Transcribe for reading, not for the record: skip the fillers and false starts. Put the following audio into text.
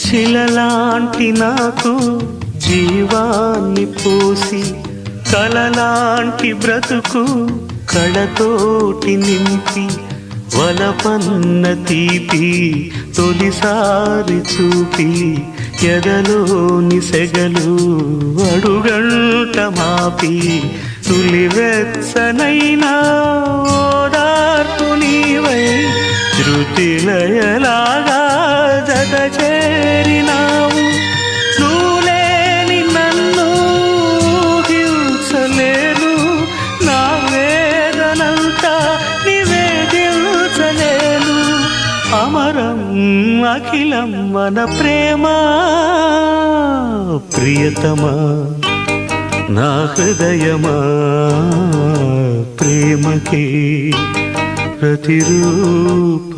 శిలలాంటి నాకు జీవాన్ని పోసి కలలాంటి బ్రతుకు కళతోటి నింపి వలపన్న తీపి తొలిసారి చూపి ఎదలోని సెగలు అడుగంట మాపి తులివెచ్చనైనా ఓదార్పు నీవై శృతిలయలాగా జత చేరినావు. నువ్వులేని నన్ను హింసలేను, నా వేదనంతా నివేదించలేను. అమరం అఖిలం మన ప్రేమ ప్రియతమా నా హృదయమా ప్రేమకి ప్రతిరూపమా.